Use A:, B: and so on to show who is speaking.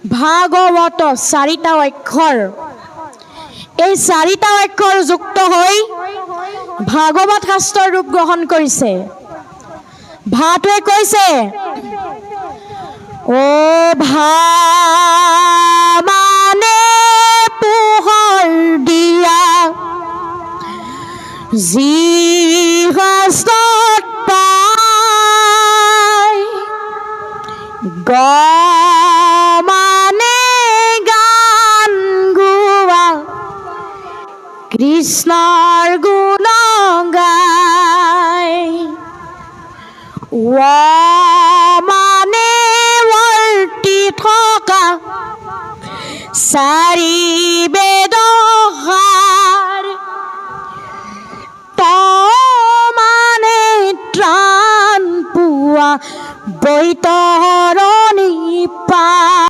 A: ভাগৱত চাৰিটা অক্ষৰ এই চাৰিটা অক্ষৰ যুক্ত হৈ ভাগৱত শাস্ত্ৰৰ ৰূপ গ্ৰহণ কৰিছে। ভাটোৱে কৈছে ও ভা মানে পোহৰ দিয়া যি শাস্ত্ৰত পায় গ মানে গান গোৱা কৃষ্ণৰ গুণ গায় ৱ মানে বৰ্তি থকা চাৰি বেদসাৰ ত মানে ত্ৰাণ পোৱা বৈতৰণি পা